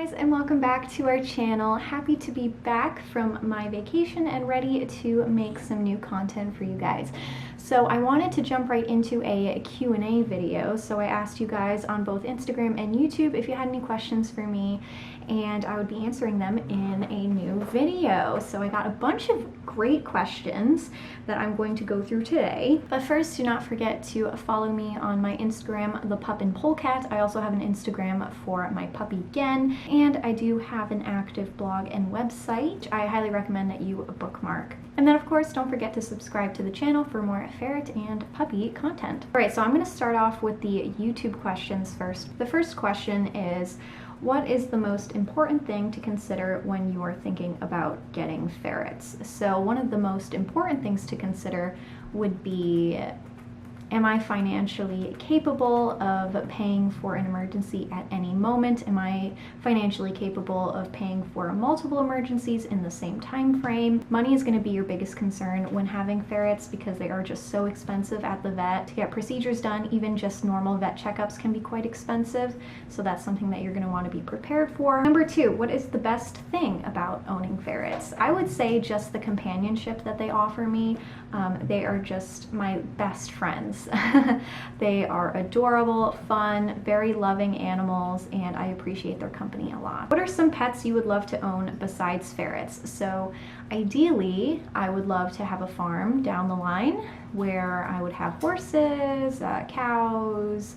guys, and welcome back to our channel. Happy to be back from my vacation and ready to make some new content for you guys. So I wanted to jump right into a Q&A video. So I asked you guys on both Instagram and YouTube if you had any questions for me, and I would be answering them in a new video. So I got a bunch of great questions that I'm going to go through today. But first, do not forget to follow me on my Instagram, The Pup and Polecat. I also have an Instagram for my puppy Genn, and I do have an active blog and website. I highly recommend that you bookmark. And then of course, don't forget to subscribe to the channel for more ferret and puppy content. All right, so I'm gonna start off with the YouTube questions first. The first question is, what is the most important thing to consider when you're thinking about getting ferrets? So one of the most important things to consider would be, am I financially capable of paying for an emergency at any moment? Am I financially capable of paying for multiple emergencies in the same time frame? Money is going to be your biggest concern when having ferrets because they are just so expensive at the vet. To get procedures done, even just normal vet checkups can be quite expensive, so that's something that you're going to want to be prepared for. Number two, what is the best thing about owning ferrets? I would say just the companionship that they offer me. They are just my best friends. They are adorable, fun, very loving animals, and I appreciate their company a lot. What are some pets you would love to own besides ferrets? So ideally, I would love to have a farm down the line where I would have horses, cows,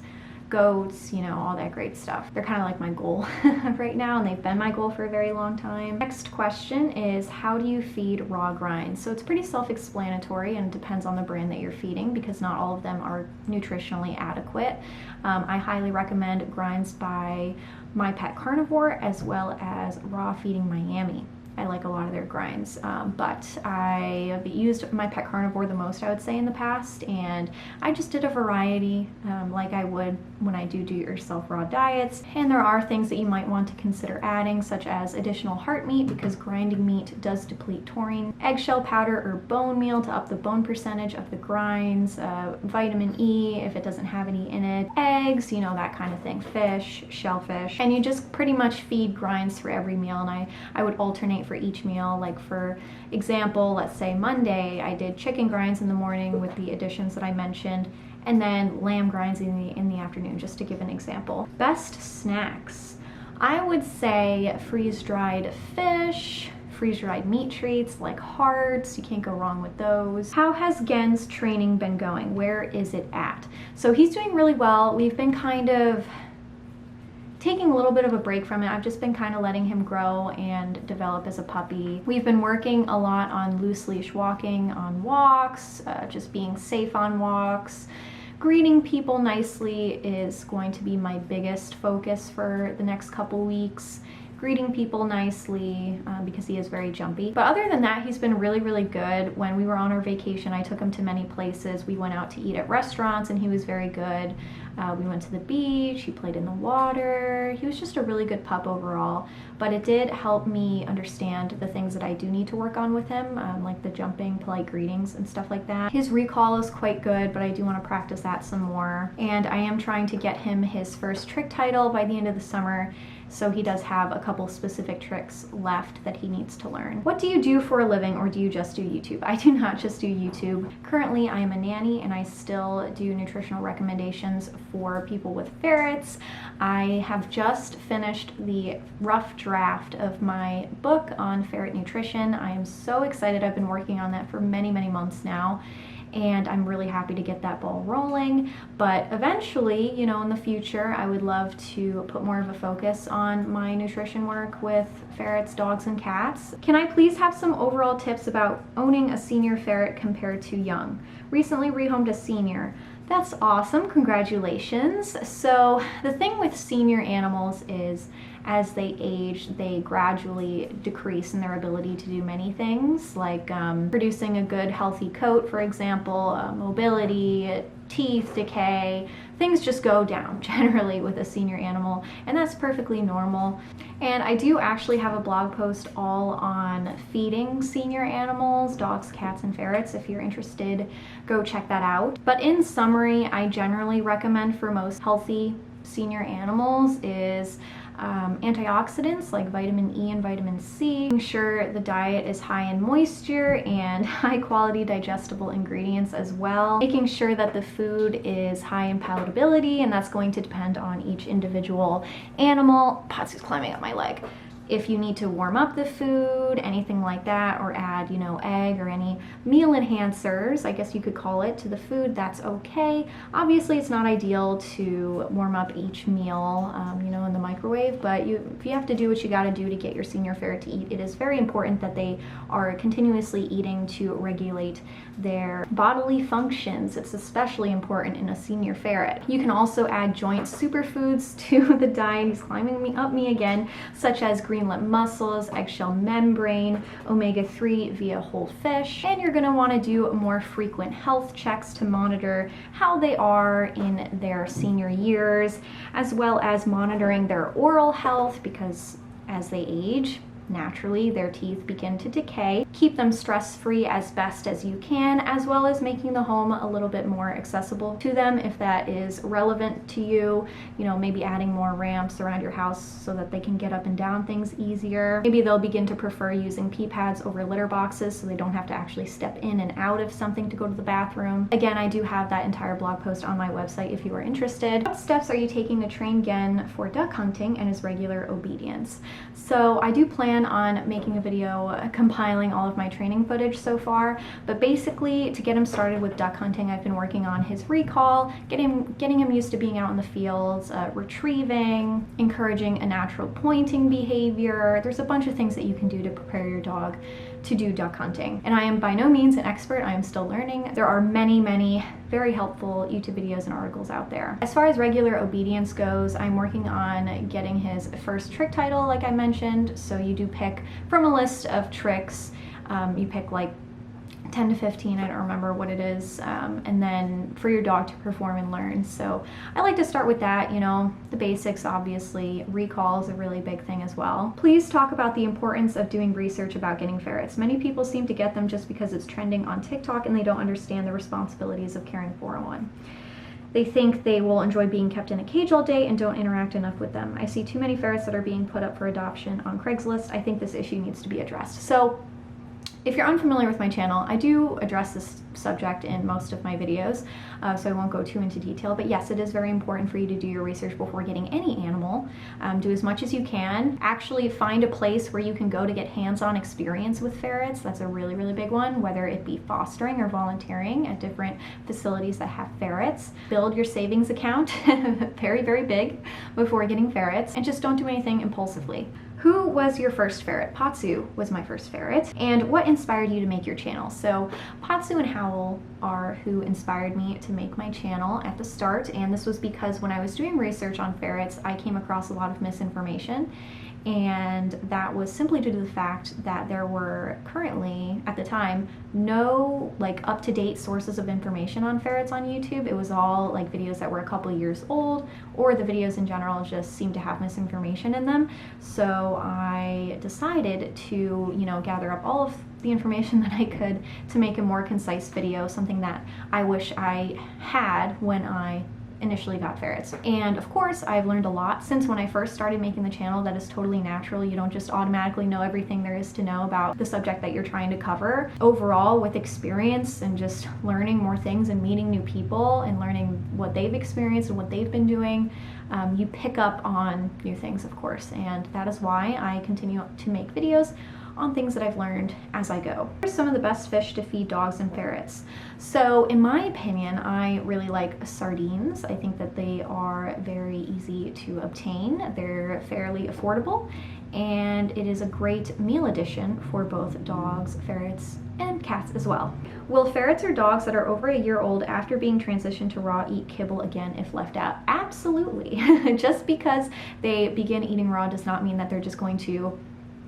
goats, you know, all that great stuff. They're kind of like my goal right now, and they've been my goal for a very long time. Next question is, how do you feed raw grinds? So it's pretty self-explanatory and depends on the brand that you're feeding because not all of them are nutritionally adequate. I highly recommend grinds by My Pet Carnivore as well as Raw Feeding Miami. I like a lot of their grinds, but I have used My Pet Carnivore the most, I would say, in the past, and I just did a variety like I would when I do yourself raw diets. And there are things that you might want to consider adding, such as additional heart meat because grinding meat does deplete taurine, eggshell powder or bone meal to up the bone percentage of the grinds, vitamin E if it doesn't have any in it, eggs, you know, that kind of thing, fish, shellfish, and you just pretty much feed grinds for every meal. And I would alternate for each meal. Like for example, let's say Monday I did chicken grinds in the morning with the additions that I mentioned, and then lamb grinds in the afternoon, just to give an example. Best snacks, I would say freeze-dried fish, freeze-dried meat treats like hearts, you can't go wrong with those. How has Genn's training been going? Where is it at? So he's doing really well. We've been kind of taking a little bit of a break from it. I've just been kind of letting him grow and develop as a puppy. We've been working a lot on loose leash walking on walks, just being safe on walks. Greeting people nicely is going to be my biggest focus for the next couple weeks. Greeting people nicely because he is very jumpy. But other than that, he's been really, really good. When we were on our vacation, I took him to many places. We went out to eat at restaurants and he was very good. We went to the beach, he played in the water. He was just a really good pup overall. But it did help me understand the things that I do need to work on with him, like the jumping, polite greetings, and stuff like that. His recall is quite good, but I do want to practice that some more. And I am trying to get him his first trick title by the end of the summer. So he does have a couple specific tricks left that he needs to learn. What do you do for a living, or do you just do YouTube? I do not just do YouTube. Currently, I am a nanny and I still do nutritional recommendations for people with ferrets. I have just finished the rough draft of my book on ferret nutrition. I am so excited. I've been working on that for many, many months now, and I'm really happy to get that ball rolling. But eventually, you know, in the future, I would love to put more of a focus on my nutrition work with ferrets, dogs, and cats. Can I please have some overall tips about owning a senior ferret compared to young? Recently rehomed a senior. That's awesome, congratulations. So the thing with senior animals is as they age, they gradually decrease in their ability to do many things, like producing a good healthy coat, for example, mobility, teeth decay. Things just go down generally with a senior animal, and that's perfectly normal. And I do actually have a blog post all on feeding senior animals, dogs, cats, and ferrets. If you're interested, go check that out. But in summary, I generally recommend for most healthy senior animals is antioxidants like vitamin E and vitamin C, making sure the diet is high in moisture and high quality digestible ingredients as well, making sure that the food is high in palatability, and that's going to depend on each individual animal. Patsu's climbing up my leg. If you need to warm up the food, anything like that, or add, you know, egg or any meal enhancers, I guess you could call it, to the food, that's okay. Obviously, it's not ideal to warm up each meal, you know, in the microwave, but if you have to do what you gotta do to get your senior ferret to eat, it is very important that they are continuously eating to regulate their bodily functions. It's especially important in a senior ferret. You can also add joint superfoods to the diet. He's climbing up me again, such as green lip mussels, eggshell membrane, omega-3 via whole fish, and you're going to want to do more frequent health checks to monitor how they are in their senior years, as well as monitoring their oral health, because as they age, naturally their teeth begin to decay. Keep them stress-free as best as you can, as well as making the home a little bit more accessible to them if that is relevant to you. You know, maybe adding more ramps around your house so that they can get up and down things easier. Maybe they'll begin to prefer using pee pads over litter boxes so they don't have to actually step in and out of something to go to the bathroom. Again, I do have that entire blog post on my website if you are interested. What steps are you taking to train Genn for duck hunting and his regular obedience? So I do plan on making a video compiling all of my training footage so far, but basically to get him started with duck hunting, I've been working on his recall, getting him used to being out in the fields, retrieving, encouraging a natural pointing behavior. There's a bunch of things that you can do to prepare your dog to do duck hunting. And I am by no means an expert, I am still learning. There are many very helpful YouTube videos and articles out there. As far as regular obedience goes, I'm working on getting his first trick title, like I mentioned. So you do pick from a list of tricks. You pick like 10 to 15, I don't remember what it is, and then for your dog to perform and learn. So I like to start with that, you know, the basics. Obviously, recall is a really big thing as well. Please talk about the importance of doing research about getting ferrets. Many people seem to get them just because it's trending on TikTok and they don't understand the responsibilities of caring for one. They think they will enjoy being kept in a cage all day and don't interact enough with them. I see too many ferrets that are being put up for adoption on Craigslist. I think this issue needs to be addressed. So if you're unfamiliar with my channel, I do address this subject in most of my videos, so I won't go too into detail, but yes, it is very important for you to do your research before getting any animal. Do as much as you can. Actually find a place where you can go to get hands-on experience with ferrets. That's a really big one, whether it be fostering or volunteering at different facilities that have ferrets. Build your savings account, very big, before getting ferrets, and just don't do anything impulsively. Who was your first ferret? Patsu was my first ferret. And what inspired you to make your channel? So Patsu and Howl are who inspired me to make my channel at the start, and this was because when I was doing research on ferrets, I came across a lot of misinformation, and that was simply due to the fact that there were currently, at the time, no like up-to-date sources of information on ferrets on YouTube. It was all like videos that were a couple years old, or the videos in general just seemed to have misinformation in them. So I decided to, you know, gather up all of the information that I could to make a more concise video, something that I wish I had when I initially got ferrets. And of course, I've learned a lot since when I first started making the channel. That is totally natural. You don't just automatically know everything there is to know about the subject that you're trying to cover. Overall, with experience and just learning more things and meeting new people and learning what they've experienced and what they've been doing, you pick up on new things, of course. And that is why I continue to make videos on things that I've learned as I go. What are some of the best fish to feed dogs and ferrets? So in my opinion, I really like sardines. I think that they are very easy to obtain. They're fairly affordable, and it is a great meal addition for both dogs, ferrets, and cats as well. Will ferrets or dogs that are over a year old after being transitioned to raw eat kibble again if left out? Absolutely. Just because they begin eating raw does not mean that they're just going to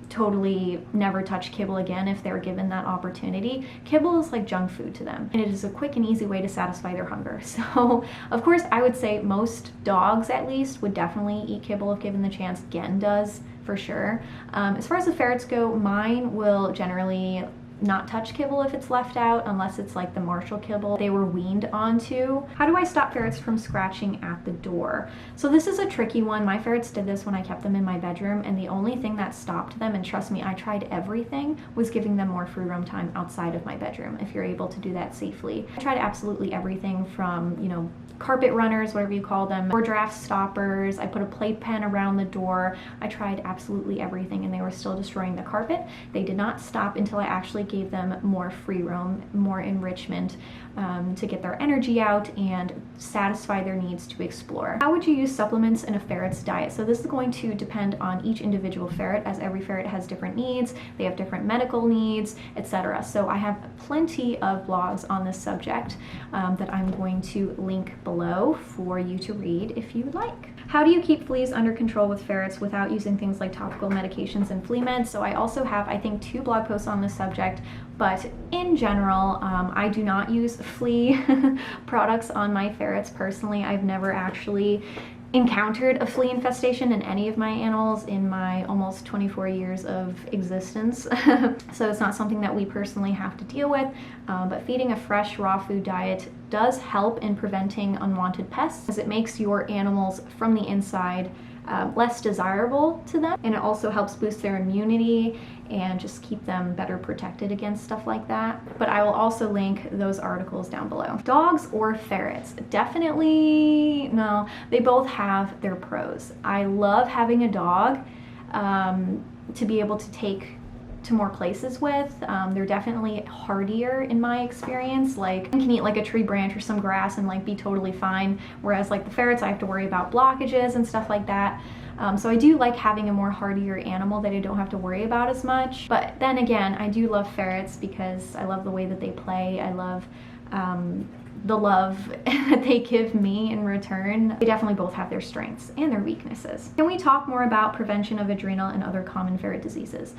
totally never touch kibble again if they're given that opportunity. Kibble is like junk food to them, and it is a quick and easy way to satisfy their hunger. So of course I would say most dogs at least would definitely eat kibble if given the chance. Genn does for sure. As far as the ferrets go, mine will generally not touch kibble if it's left out, unless it's like the Marshall kibble they were weaned onto. How do I stop ferrets from scratching at the door? So this is a tricky one. My ferrets did this when I kept them in my bedroom, and the only thing that stopped them, and trust me, I tried everything, was giving them more free roam time outside of my bedroom, if you're able to do that safely. I tried absolutely everything from, you know, carpet runners, whatever you call them, door draft stoppers. I put a playpen around the door. I tried absolutely everything, and they were still destroying the carpet. They did not stop until I actually gave them more free roam, more enrichment, to get their energy out and satisfy their needs to explore. How would you use supplements in a ferret's diet? So this is going to depend on each individual ferret, as every ferret has different needs. They have different medical needs, etc. So I have plenty of blogs on this subject that I'm going to link below for you to read if you would like. How do you keep fleas under control with ferrets without using things like topical medications and flea meds? So I also have, I think, 2 blog posts on this subject, but in general, I do not use flea products on my ferrets personally. I've never actually encountered a flea infestation in any of my animals in my almost 24 years of existence. So it's not something that we personally have to deal with, but feeding a fresh raw food diet does help in preventing unwanted pests, as it makes your animals from the inside less desirable to them, and it also helps boost their immunity and just keep them better protected against stuff like that. But I will also link those articles down below. Dogs or ferrets? Definitely, no, they both have their pros. I love having a dog to be able to take to more places with. They're definitely hardier in my experience. Like, I can eat like a tree branch or some grass and like be totally fine, whereas like the ferrets, I have to worry about blockages and stuff like that. So I do like having a more hardier animal that I don't have to worry about as much. But then again, I do love ferrets because I love the way that they play. I love the love that they give me in return. They definitely both have their strengths and their weaknesses. Can we talk more about prevention of adrenal and other common ferret diseases?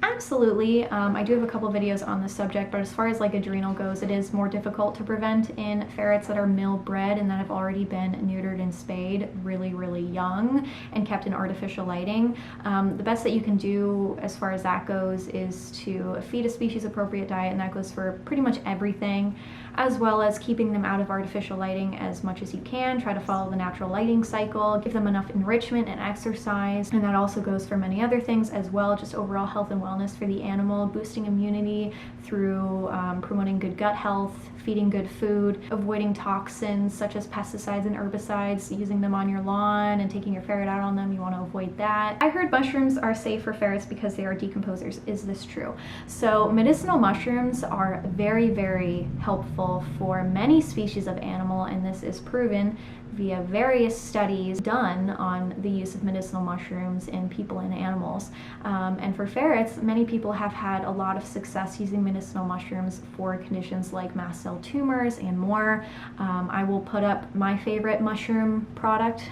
Absolutely. I do have a couple videos on this subject, but as far as like adrenal goes, it is more difficult to prevent in ferrets that are mill bred and that have already been neutered and spayed really, really young and kept in artificial lighting. The best that you can do as far as that goes is to feed a species appropriate diet, and that goes for pretty much everything, as well as keeping them out of artificial lighting as much as you can. Try to follow the natural lighting cycle, give them enough enrichment and exercise, and that also goes for many other things as well, just overall health and wellness for the animal, boosting immunity through promoting good gut health, feeding good food, avoiding toxins such as pesticides and herbicides, using them on your lawn and taking your ferret out on them. You want to avoid that. I heard mushrooms are safe for ferrets because they are decomposers. Is this true? So medicinal mushrooms are very, very helpful for many species of animal, and this is proven via various studies done on the use of medicinal mushrooms in people and animals. And for ferrets, many people have had a lot of success using medicinal mushrooms for conditions like mast cell tumors and more. I will put up my favorite mushroom product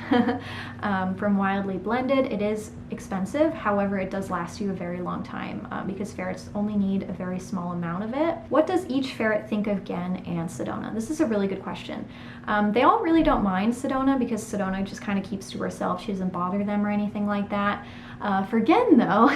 from Wildly Blended. It is expensive, however, it does last you a very long time because ferrets only need a very small amount of it. What does each ferret think of Genn and Sedona? This is a really good question. They all really don't mind Sedona because Sedona just kind of keeps to herself. She doesn't bother them or anything like that. For Genn though,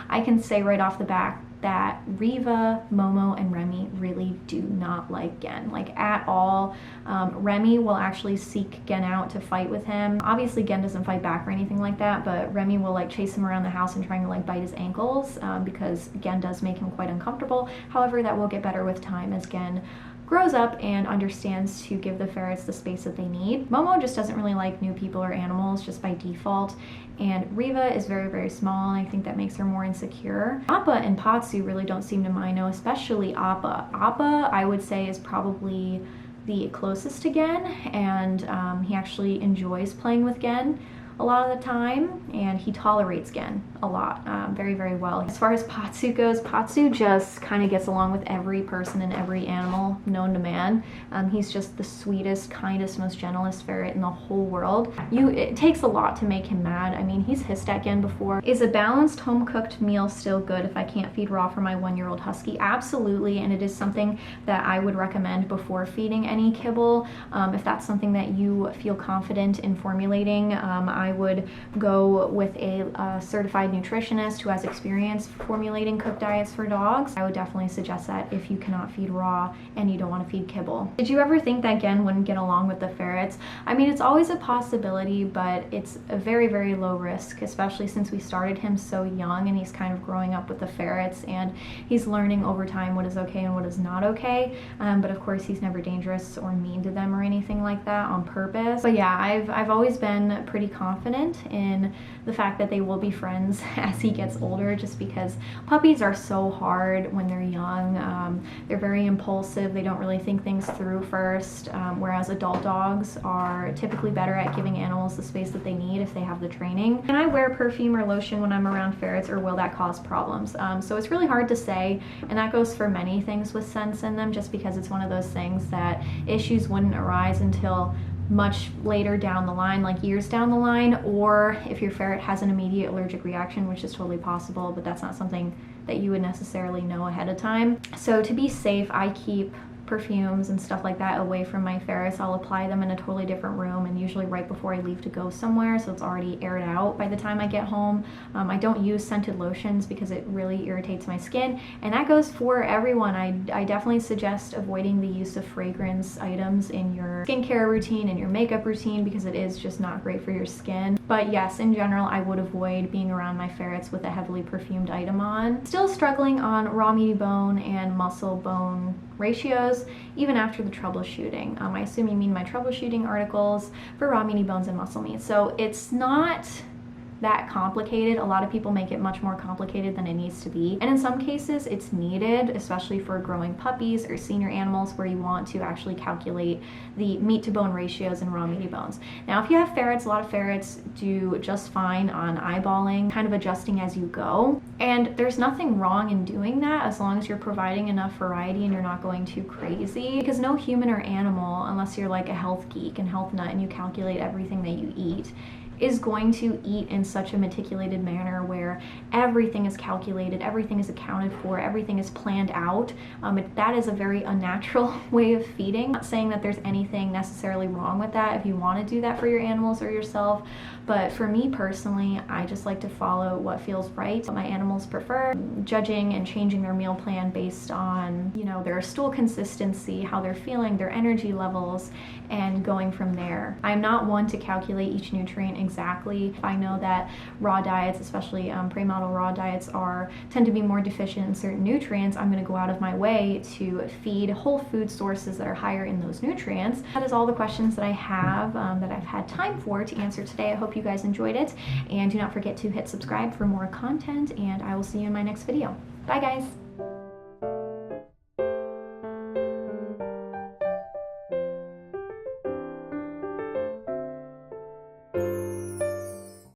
I can say right off the bat that Riva, Momo, and Remy really do not like Genn, like at all. Remy will actually seek Genn out to fight with him. Obviously Genn doesn't fight back or anything like that, but Remy will like chase him around the house and trying to like bite his ankles because Genn does make him quite uncomfortable. However, that will get better with time as Genn grows up and understands to give the ferrets the space that they need. Momo just doesn't really like new people or animals just by default, and Riva is very, very small, and I think that makes her more insecure. Appa and Patsu really don't seem to mind, no, especially Appa. Appa, I would say, is probably the closest to Genn, and he actually enjoys playing with Genn a lot of the time, and he tolerates Genn a lot, very, very well. As far as Patsu goes, Patsu just kind of gets along with every person and every animal known to man. He's just the sweetest, kindest, most gentlest ferret in the whole world. It takes a lot to make him mad. I mean, he's hissed at Genn before. Is a balanced home-cooked meal still good if I can't feed raw for my 1-year-old husky? Absolutely, and it is something that I would recommend before feeding any kibble. If that's something that you feel confident in formulating, I I would go with a certified nutritionist who has experience formulating cooked diets for dogs. I would definitely suggest that if you cannot feed raw and you don't want to feed kibble. Did you ever think that Genn wouldn't get along with the ferrets? I mean, it's always a possibility, but it's a very, very low risk, especially since we started him so young and he's kind of growing up with the ferrets and he's learning over time what is okay and what is not okay. But of course, he's never dangerous or mean to them or anything like that on purpose. But yeah, I've always been pretty confident in the fact that they will be friends as he gets older, just because puppies are so hard when they're young. They're very impulsive. They don't really think things through first, whereas adult dogs are typically better at giving animals the space that they need if they have the training. Can I wear perfume or lotion when I'm around ferrets, or will that cause problems? So it's really hard to say, and that goes for many things with scents in them, just because it's one of those things that issues wouldn't arise until much later down the line, like years down the line, or if your ferret has an immediate allergic reaction, which is totally possible, but that's not something that you would necessarily know ahead of time. So to be safe, I keep perfumes and stuff like that away from my ferrets. I'll apply them in a totally different room, and usually right before I leave to go somewhere, so it's already aired out by the time I get home. I don't use scented lotions because it really irritates my skin, and that goes for everyone. I definitely suggest avoiding the use of fragrance items in your skincare routine and your makeup routine, because it is just not great for your skin. But yes, in general, I would avoid being around my ferrets with a heavily perfumed item on. Still struggling on raw meaty bone and muscle bone ratios, even after the troubleshooting. I assume you mean my troubleshooting articles for raw meaty bones and muscle meat. So it's not that complicated. A lot of people make it much more complicated than it needs to be. And in some cases it's needed, especially for growing puppies or senior animals, where you want to actually calculate the meat to bone ratios in raw meaty bones. Now, if you have ferrets, a lot of ferrets do just fine on eyeballing, kind of adjusting as you go. And there's nothing wrong in doing that as long as you're providing enough variety and you're not going too crazy. Because no human or animal, unless you're like a health geek and health nut and you calculate everything that you eat, is going to eat in such a meticulated manner where everything is calculated, everything is accounted for, everything is planned out. That is a very unnatural way of feeding. I'm not saying that there's anything necessarily wrong with that if you want to do that for your animals or yourself, but for me personally, I just like to follow what feels right, what my animals prefer, judging and changing their meal plan based on, you know, their stool consistency, how they're feeling, their energy levels, and going from there. I'm not one to calculate each nutrient exactly. If I know that raw diets, especially premodel raw diets, tend to be more deficient in certain nutrients, I'm going to go out of my way to feed whole food sources that are higher in those nutrients. That is all the questions that I have that I've had time for to answer today. I hope you guys enjoyed it, and do not forget to hit subscribe for more content, and I will see you in my next video. Bye guys!